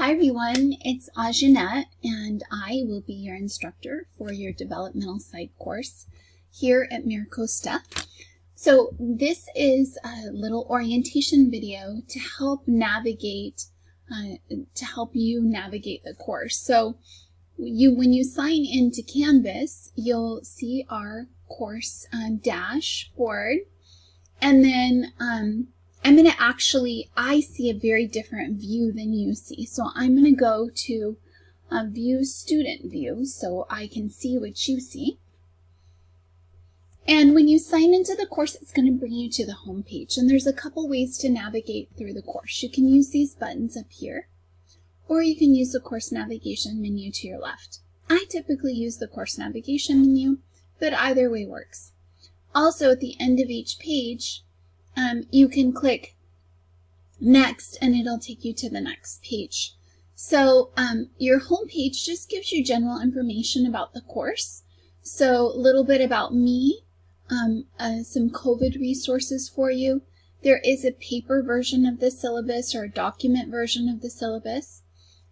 Hi everyone, it's Ajanette and I will be your instructor for your developmental psych course here at MiraCosta. So this is a little orientation video to help you navigate the course. So when you sign into Canvas, you'll see our course dashboard, and then I see a very different view than you see. So I'm going to go to view student view so I can see what you see. And when you sign into the course, it's going to bring you to the home page. And there's a couple ways to navigate through the course. You can use these buttons up here, or you can use the course navigation menu to your left. I typically use the course navigation menu, but either way works. Also, at the end of each page, you can click next and it'll take you to the next page. So your home page just gives you general information about the course. So a little bit about me, some COVID resources for you. There is a paper version of the syllabus or a document version of the syllabus.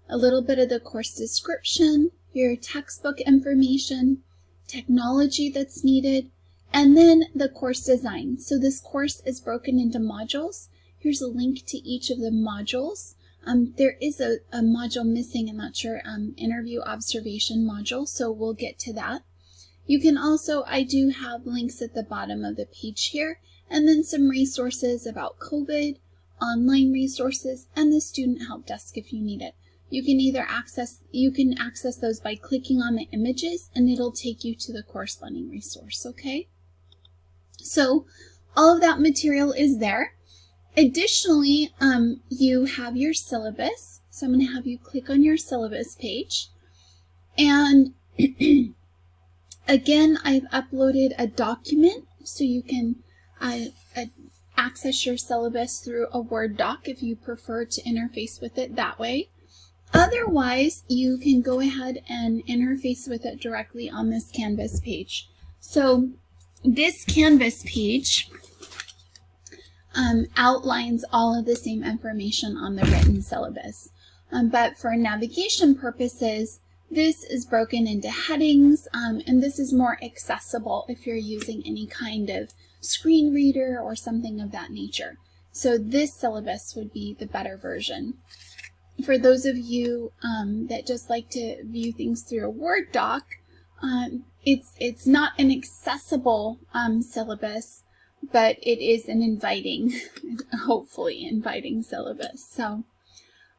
A little bit of the course description, your textbook information, technology that's needed, and then the course design. So this course is broken into modules. Here's a link to each of the modules. There is a module missing, I'm not sure, interview observation module, so we'll get to that. You can also, I do have links at the bottom of the page here, and then some resources about COVID, online resources, and the student help desk if you need it. You can access those by clicking on the images, and it'll take you to the corresponding resource, okay? So all of that material is there. Additionally, you have your syllabus. So I'm going to have you click on your syllabus page. And again, I've uploaded a document so you can access your syllabus through a Word doc if you prefer to interface with it that way. Otherwise, you can go ahead and interface with it directly on this Canvas page. So this Canvas page outlines all of the same information on the written syllabus. But for navigation purposes, this is broken into headings, and this is more accessible if you're using any kind of screen reader or something of that nature. So this syllabus would be the better version. For those of you that just like to view things through a Word doc, it's not an accessible syllabus, but it is an inviting, hopefully inviting syllabus. So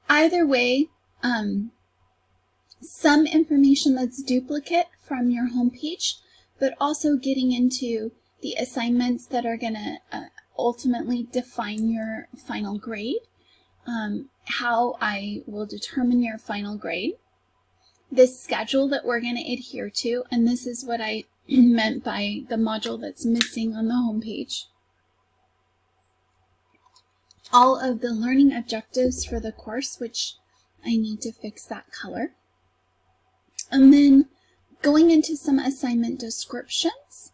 either way, some information that's duplicate from your home page, but also getting into the assignments that are going to ultimately define your final grade, how I will determine your final grade, this schedule that we're going to adhere to, and this is what I meant by the module that's missing on the home page. All of the learning objectives for the course, which I need to fix that color. And then going into some assignment descriptions,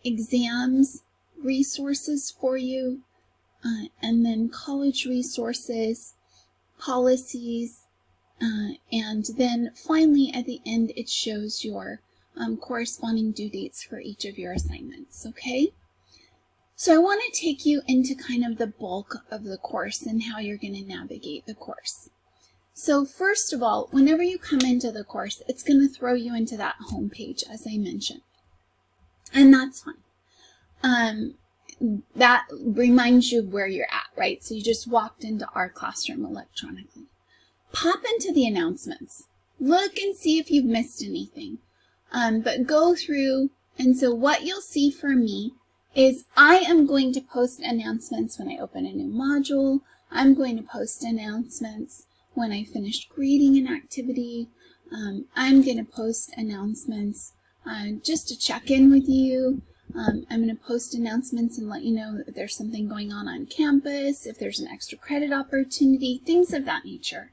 exams, resources for you, and then college resources, policies, and then finally at the end it shows your corresponding due dates for each of your assignments, okay? So I want to take you into kind of the bulk of the course and how you're going to navigate the course. So first of all, whenever you come into the course, it's going to throw you into that home page, as I mentioned. And that's fine. That reminds you of where you're at, right? So you just walked into our classroom electronically. Pop into the announcements. Look and see if you've missed anything. But go through, and so what you'll see for me is I am going to post announcements when I open a new module. I'm going to post announcements when I finished grading an activity. I'm going to post announcements just to check in with you. I'm going to post announcements and let you know that there's something going on campus, if there's an extra credit opportunity, things of that nature.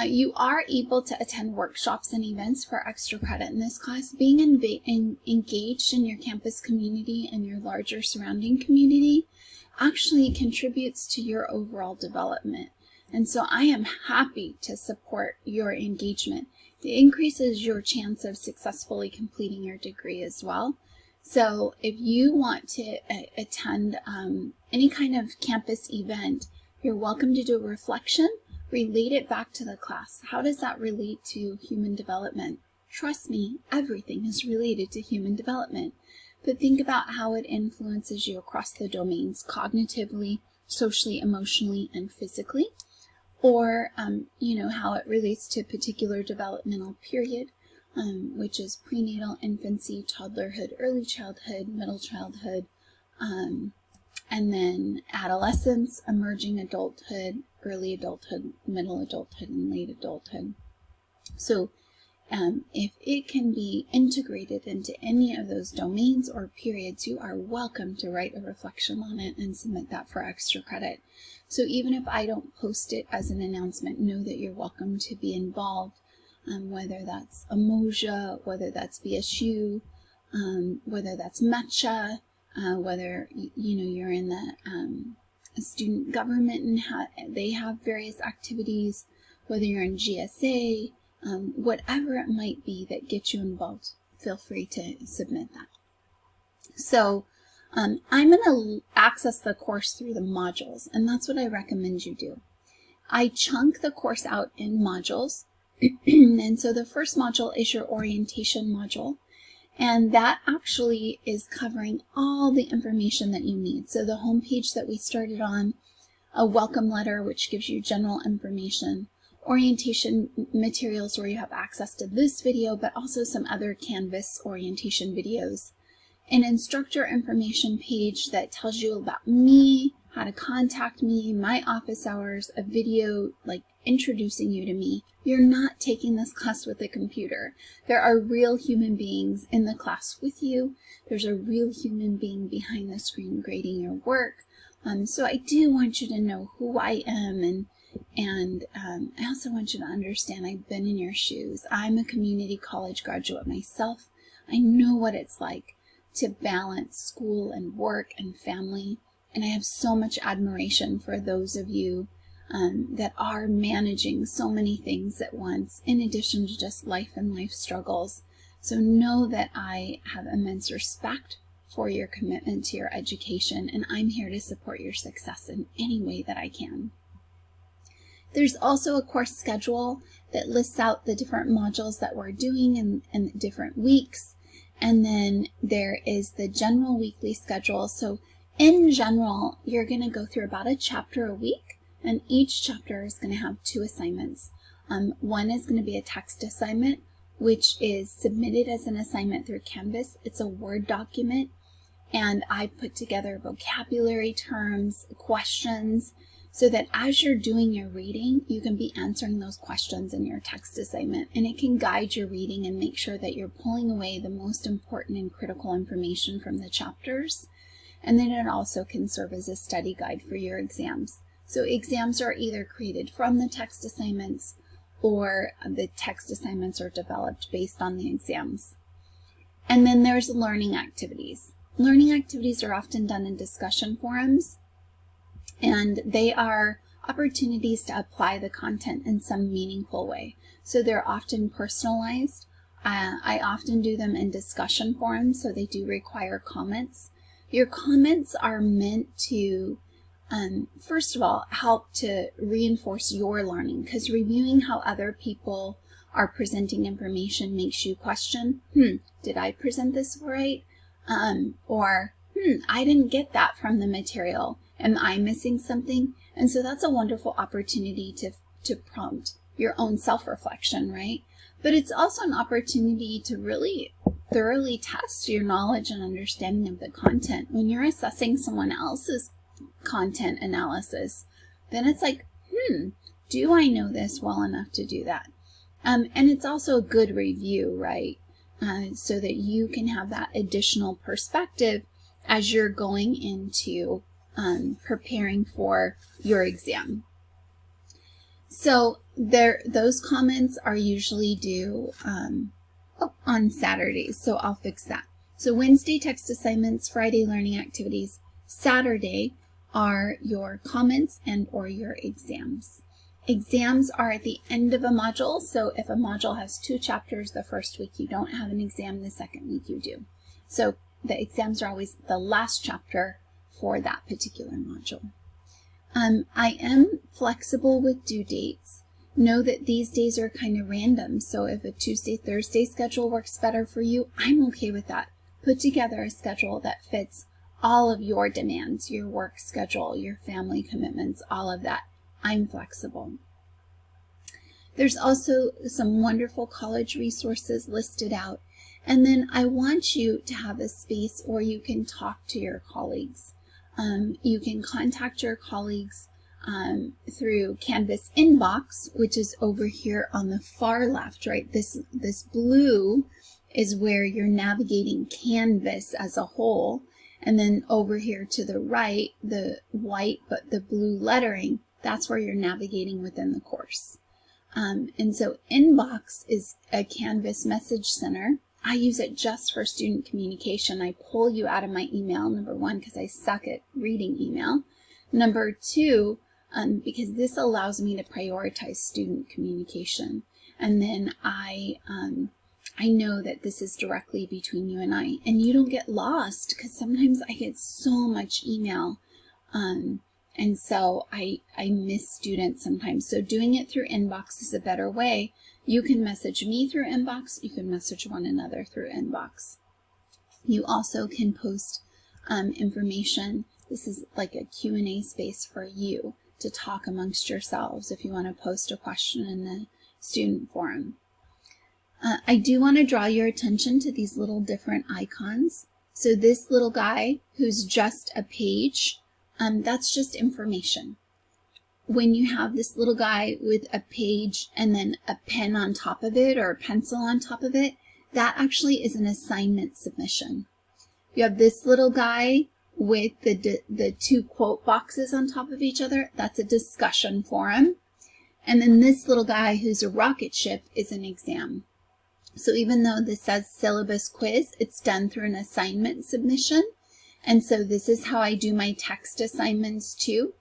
You are able to attend workshops and events for extra credit in this class. Being engaged in your campus community and your larger surrounding community actually contributes to your overall development. And so I am happy to support your engagement. It increases your chance of successfully completing your degree as well. So if you want to attend any kind of campus event, you're welcome to do a reflection, relate it back to the class. How does that relate to human development? Trust me, everything is related to human development. But think about how it influences you across the domains, cognitively, socially, emotionally, and physically. Or, how it relates to a particular developmental period, which is prenatal, infancy, toddlerhood, early childhood, middle childhood, and then adolescence, emerging adulthood, early adulthood, middle adulthood, and late adulthood. So if it can be integrated into any of those domains or periods, you are welcome to write a reflection on it and submit that for extra credit. So even if I don't post it as an announcement, know that you're welcome to be involved, whether that's Emoja, whether that's BSU, whether that's MECHA, whether you're in the student government and they have various activities, whether you're in GSA, whatever it might be that gets you involved, feel free to submit that. So I'm going to access the course through the modules, and that's what I recommend you do. I chunk the course out in modules, and so the first module is your orientation module, and that actually is covering all the information that you need. So the homepage that we started on, a welcome letter which gives you general information, orientation materials where you have access to this video, but also some other Canvas orientation videos, an instructor information page that tells you about me, how to contact me, my office hours, a video like introducing you to me. You're not taking this class with a computer. There are real human beings in the class with you. There's a real human being behind the screen grading your work. So I do want you to know who I am, and I also want you to understand I've been in your shoes. I'm a community college graduate myself. I know what it's like to balance school and work and family, and I have so much admiration for those of you that are managing so many things at once, in addition to just life and life struggles. So know that I have immense respect for your commitment to your education, and I'm here to support your success in any way that I can. There's also a course schedule that lists out the different modules that we're doing in different weeks. And then there is the general weekly schedule. So in general, you're going to go through about a chapter a week, and each chapter is going to have 2 assignments. One is going to be a text assignment, which is submitted as an assignment through Canvas. It's a Word document, and I put together vocabulary terms, questions, so that as you're doing your reading, you can be answering those questions in your text assignment, and it can guide your reading and make sure that you're pulling away the most important and critical information from the chapters. And then it also can serve as a study guide for your exams. So exams are either created from the text assignments, or the text assignments are developed based on the exams. And then there's learning activities. Learning activities are often done in discussion forums, and they are opportunities to apply the content in some meaningful way. So they're often personalized. I often do them in discussion forums, so they do require comments. Your comments are meant to, first of all, help to reinforce your learning, because reviewing how other people are presenting information makes you question, did I present this right? Or I didn't get that from the material. Am I missing something? And so that's a wonderful opportunity to prompt your own self-reflection, right? But it's also an opportunity to really thoroughly test your knowledge and understanding of the content. When you're assessing someone else's content analysis, then it's like, do I know this well enough to do that? And it's also a good review, right? So that you can have that additional perspective as you're going into preparing for your exam. So those comments are usually due on Saturdays, so I'll fix that. So Wednesday text assignments, Friday learning activities, Saturday are your comments and or your exams. Exams are at the end of a module, so if a module has 2 chapters, the first week you don't have an exam, the second week you do. So the exams are always the last chapter for that particular module. I am flexible with due dates. Know that these days are kind of random, so if a Tuesday, Thursday schedule works better for you, I'm okay with that. Put together a schedule that fits all of your demands, your work schedule, your family commitments, all of that. I'm flexible. There's also some wonderful college resources listed out. And then I want you to have a space where you can talk to your colleagues. You can contact your colleagues through Canvas Inbox, which is over here on the far left, right? This blue is where you're navigating Canvas as a whole. And then over here to the right, the white but the blue lettering, that's where you're navigating within the course. And so Inbox is a Canvas message center. I use it just for student communication. I pull you out of my email, number 1, because I suck at reading email. Number 2, because this allows me to prioritize student communication. And then I know that this is directly between you and I. And you don't get lost, because sometimes I get so much email. And so I miss students sometimes. So doing it through Inbox is a better way. You can message me through Inbox. You can message one another through Inbox. You also can post information. This is like a Q&A space for you to talk amongst yourselves if you want to post a question in the student forum. I do want to draw your attention to these little different icons. So this little guy who's just a page, that's just information. When you have this little guy with a page and then a pen on top of it or a pencil on top of it, that actually is an assignment submission. You have this little guy with the 2 quote boxes on top of each other, that's a discussion forum. And then this little guy who's a rocket ship is an exam. So even though this says syllabus quiz, it's done through an assignment submission. And so this is how I do my text assignments too.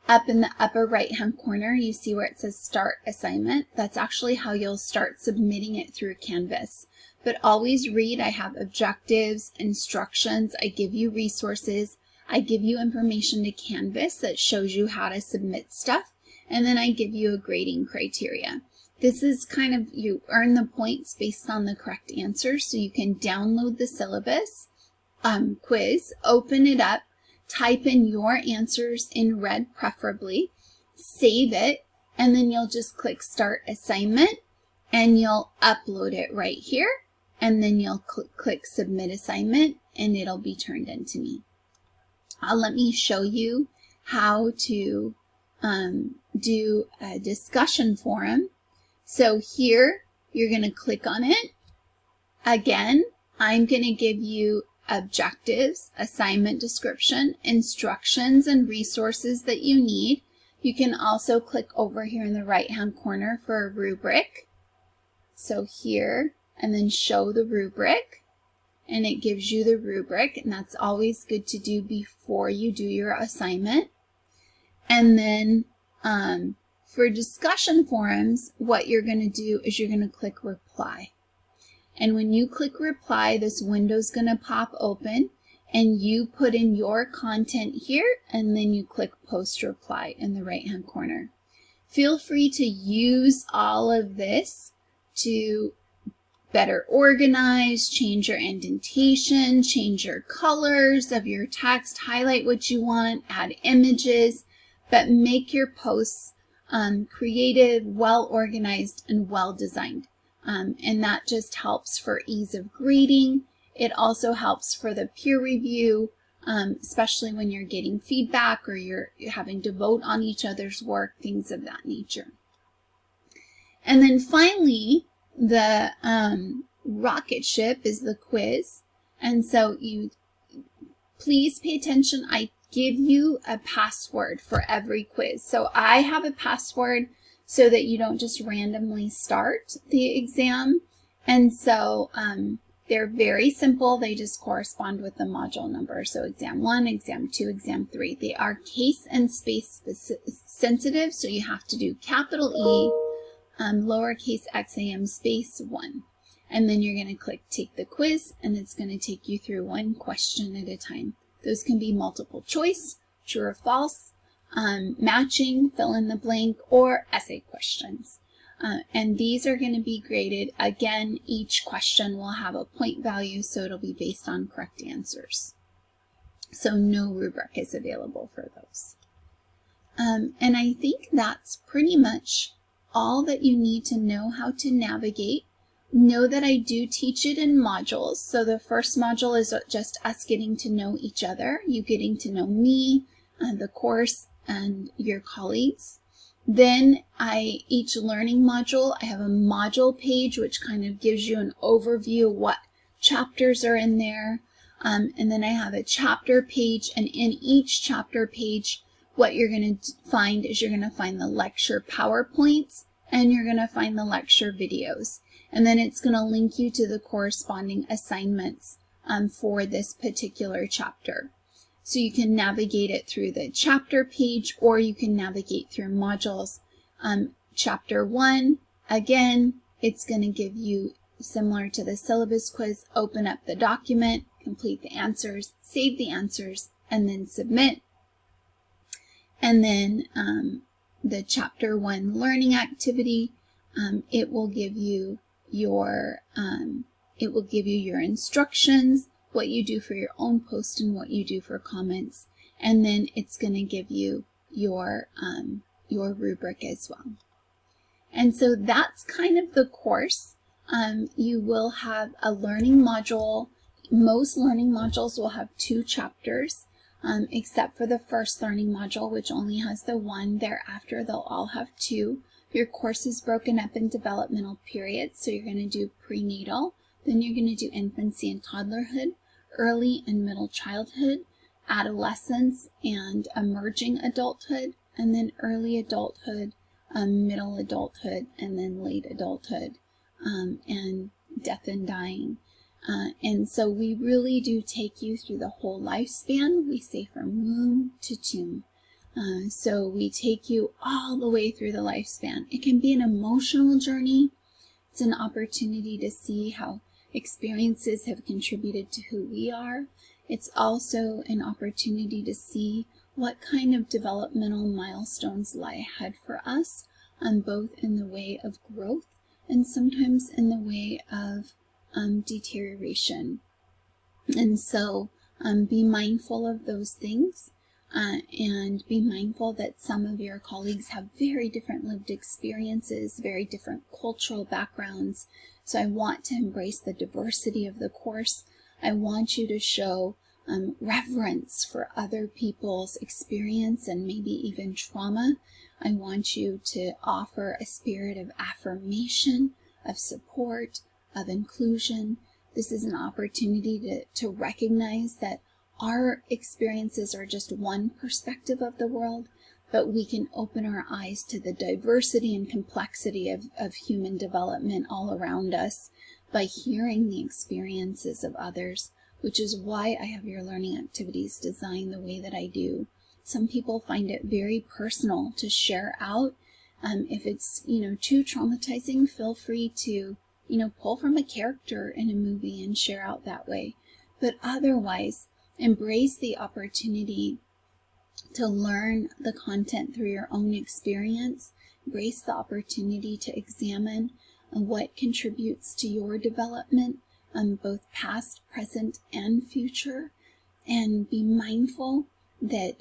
Up in the upper right-hand corner, you see where it says Start Assignment. That's actually how you'll start submitting it through Canvas. But always read, I have objectives, instructions, I give you resources, I give you information to Canvas that shows you how to submit stuff, and then I give you a grading criteria. This is kind of, you earn the points based on the correct answers, so you can download the syllabus quiz, open it up, type in your answers in red preferably, save it, and then you'll just click Start Assignment, and you'll upload it right here, and then you'll click Submit Assignment, and it'll be turned into me. Let me show you how to do a discussion forum. So here, you're going to click on it. Again, I'm going to give you objectives, assignment description, instructions, and resources that you need. You can also click over here in the right-hand corner for a rubric. So here, and then show the rubric, and it gives you the rubric, and that's always good to do before you do your assignment. And then for discussion forums, what you're going to do is you're going to click Reply. And when you click Reply, this window's going to pop open, and you put in your content here, and then you click Post Reply in the right-hand corner. Feel free to use all of this to better organize, change your indentation, change your colors of your text, highlight what you want, add images, but make your posts creative, well-organized, and well-designed. And that just helps for ease of grading. It also helps for the peer review, especially when you're getting feedback or you're having to vote on each other's work, things of that nature. And then finally, the rocket ship is the quiz. And so you please pay attention. I give you a password for every quiz. So I have a password so that you don't just randomly start the exam. And so They're very simple. They just correspond with the module number. So exam 1, exam 2, exam 3. They are case and space sensitive, so you have to do capital E, lowercase XAM space 1. And then you're going to click take the quiz, and it's going to take you through one question at a time. Those can be multiple choice, true or false, matching, fill in the blank, or essay questions. And these are going to be graded. Again, each question will have a point value, so it'll be based on correct answers. So no rubric is available for those. And I think that's pretty much all that you need to know how to navigate. Know that I do teach it in modules. So the first module is just us getting to know each other, you getting to know me, the course, and your colleagues. Then each learning module, I have a module page which kind of gives you an overview of what chapters are in there. And then I have a chapter page, and in each chapter page, what you're going to find is you're going to find the lecture PowerPoints, and you're going to find the lecture videos. And then it's going to link you to the corresponding assignments for this particular chapter. So you can navigate it through the chapter page, or you can navigate through modules. Chapter 1, again, it's going to give you, similar to the syllabus quiz, open up the document, complete the answers, save the answers, and then submit. And then the chapter 1 learning activity, it will give you your instructions, what you do for your own post and what you do for comments, and then it's going to give you your rubric as well. And so that's kind of the course. You will have a learning module. Most learning modules will have 2 chapters, except for the first learning module, which only has the 1. Thereafter, they'll all have 2. Your course is broken up in developmental periods, so you're going to do prenatal, then you're going to do infancy and toddlerhood, early and middle childhood, adolescence and emerging adulthood, and then early adulthood, middle adulthood, and then late adulthood, and death and dying. And so we really do take you through the whole lifespan. We say from womb to tomb. So we take you all the way through the lifespan. It can be an emotional journey. It's an opportunity to see how experiences have contributed to who we are. It's also an opportunity to see what kind of developmental milestones lie ahead for us, both in the way of growth and sometimes in the way of deterioration. And so be mindful of those things, and be mindful that some of your colleagues have very different lived experiences, very different cultural backgrounds. So I want to embrace the diversity of the course. I want you to show reverence for other people's experience and maybe even trauma. I want you to offer a spirit of affirmation, of support, of inclusion. This is an opportunity to recognize that our experiences are just one perspective of the world, but we can open our eyes to the diversity and complexity of human development all around us by hearing the experiences of others, which is why I have your learning activities designed the way that I do. Some people find it very personal to share out. If it's, too traumatizing, feel free to, pull from a character in a movie and share out that way. But otherwise, embrace the opportunity to learn the content through your own experience. Embrace the opportunity to examine what contributes to your development, both past, present, and future. And be mindful that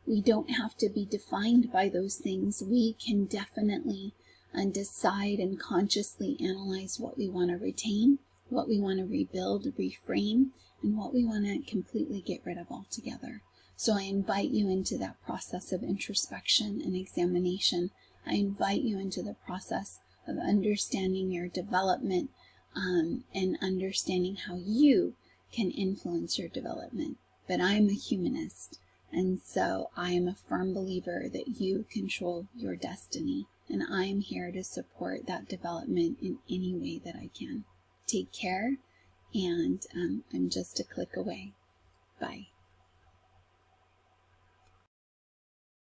we don't have to be defined by those things. We can definitely decide and consciously analyze what we want to retain, what we want to rebuild, reframe, and what we want to completely get rid of altogether. So I invite you into that process of introspection and examination. I invite you into the process of understanding your development and understanding how you can influence your development. But I'm a humanist, and so I am a firm believer that you control your destiny, and I am here to support that development in any way that I can. Take care, and I'm just a click away. Bye.